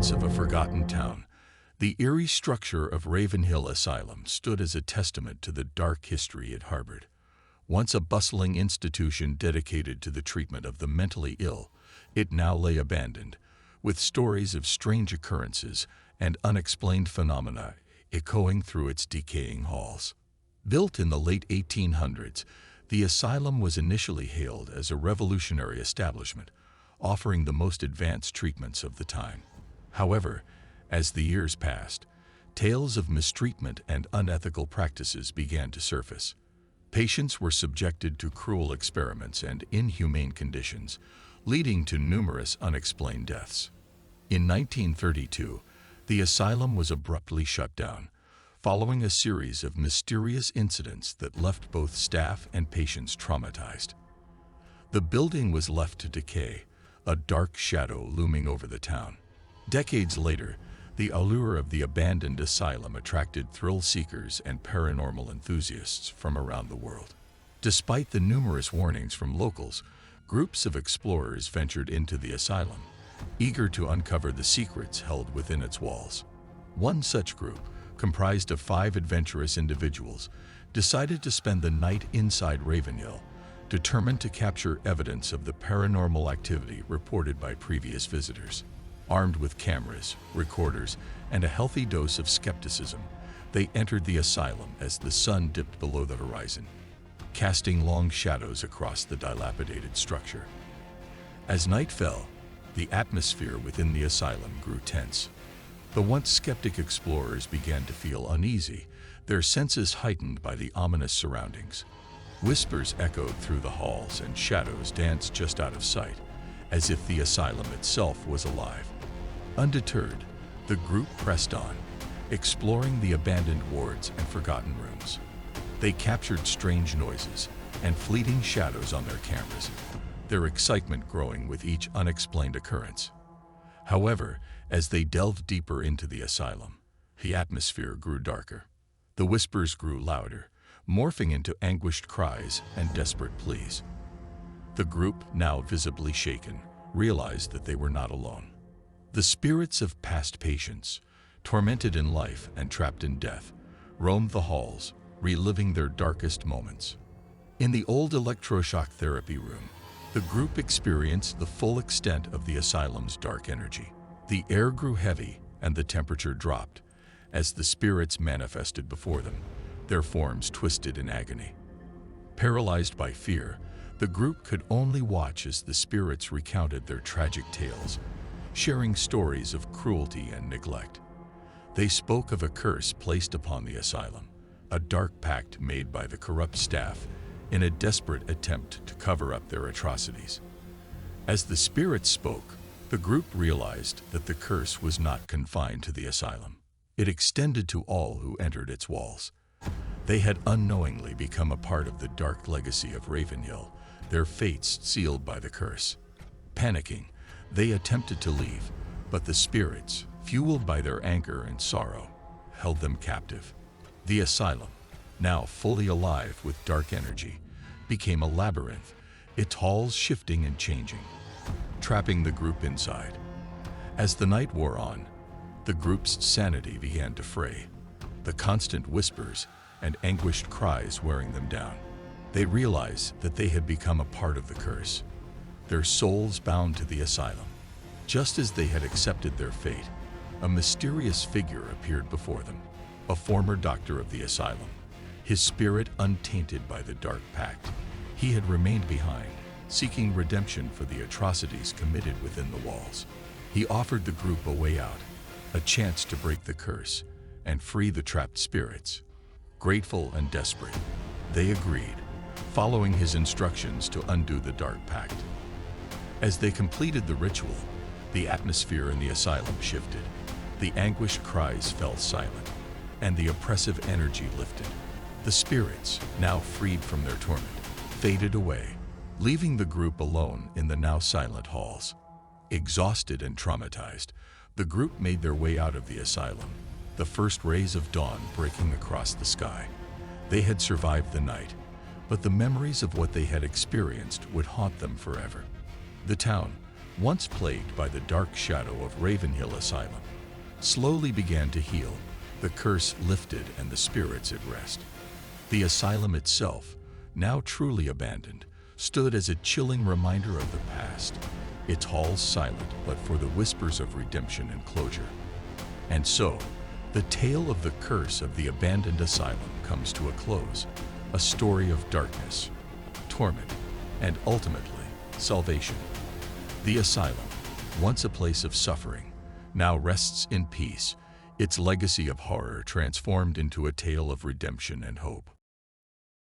remnants of a forgotten town, the eerie structure of Ravenhill Asylum stood as a testament to the dark history it harbored. Once a bustling institution dedicated to the treatment of the mentally ill, it now lay abandoned, with stories of strange occurrences and unexplained phenomena echoing through its decaying halls. Built in the late 1800s, the asylum was initially hailed as a revolutionary establishment, offering the most advanced treatments of the time. However, as the years passed, tales of mistreatment and unethical practices began to surface. Patients were subjected to cruel experiments and inhumane conditions, leading to numerous unexplained deaths. In 1932, the asylum was abruptly shut down, following a series of mysterious incidents that left both staff and patients traumatized. The building was left to decay, a dark shadow looming over the town. Decades later, the allure of the abandoned asylum attracted thrill-seekers and paranormal enthusiasts from around the world. Despite the numerous warnings from locals, groups of explorers ventured into the asylum, eager to uncover the secrets held within its walls. One such group, comprised of 5 adventurous individuals, decided to spend the night inside Ravenhill, determined to capture evidence of the paranormal activity reported by previous visitors. Armed with cameras, recorders, and a healthy dose of skepticism, they entered the asylum as the sun dipped below the horizon, casting long shadows across the dilapidated structure. As night fell, the atmosphere within the asylum grew tense. The once skeptic explorers began to feel uneasy, their senses heightened by the ominous surroundings. Whispers echoed through the halls and shadows danced just out of sight, as if the asylum itself was alive. Undeterred, the group pressed on, exploring the abandoned wards and forgotten rooms. They captured strange noises and fleeting shadows on their cameras, their excitement growing with each unexplained occurrence. However, as they delved deeper into the asylum, the atmosphere grew darker. The whispers grew louder, morphing into anguished cries and desperate pleas. The group, now visibly shaken, realized that they were not alone. The spirits of past patients, tormented in life and trapped in death, roamed the halls, reliving their darkest moments. In the old electroshock therapy room, the group experienced the full extent of the asylum's dark energy. The air grew heavy and the temperature dropped as the spirits manifested before them, their forms twisted in agony. Paralyzed by fear, the group could only watch as the spirits recounted their tragic tales, sharing stories of cruelty and neglect. They spoke of a curse placed upon the asylum, a dark pact made by the corrupt staff in a desperate attempt to cover up their atrocities. As the spirits spoke, the group realized that the curse was not confined to the asylum. It extended to all who entered its walls. They had unknowingly become a part of the dark legacy of Ravenhill, their fates sealed by the curse. Panicking, they attempted to leave, but the spirits, fueled by their anger and sorrow, held them captive. The asylum, now fully alive with dark energy, became a labyrinth, its halls shifting and changing, trapping the group inside. As the night wore on, the group's sanity began to fray, the constant whispers and anguished cries wearing them down. They realized that they had become a part of the curse, their souls bound to the asylum. Just as they had accepted their fate, a mysterious figure appeared before them, a former doctor of the asylum, his spirit untainted by the dark pact. He had remained behind, seeking redemption for the atrocities committed within the walls. He offered the group a way out, a chance to break the curse and free the trapped spirits. Grateful and desperate, they agreed, following his instructions to undo the dark pact. As they completed the ritual, the atmosphere in the asylum shifted. The anguished cries fell silent, and the oppressive energy lifted. The spirits, now freed from their torment, faded away, leaving the group alone in the now silent halls. Exhausted and traumatized, the group made their way out of the asylum, the first rays of dawn breaking across the sky. They had survived the night, but the memories of what they had experienced would haunt them forever. The town, once plagued by the dark shadow of Ravenhill Asylum, slowly began to heal, the curse lifted and the spirits at rest. The asylum itself, now truly abandoned, stood as a chilling reminder of the past, its halls silent but for the whispers of redemption and closure. And so, the tale of the curse of the abandoned asylum comes to a close, a story of darkness, torment, and ultimately, salvation. The asylum, once a place of suffering, now rests in peace, its legacy of horror transformed into a tale of redemption and hope.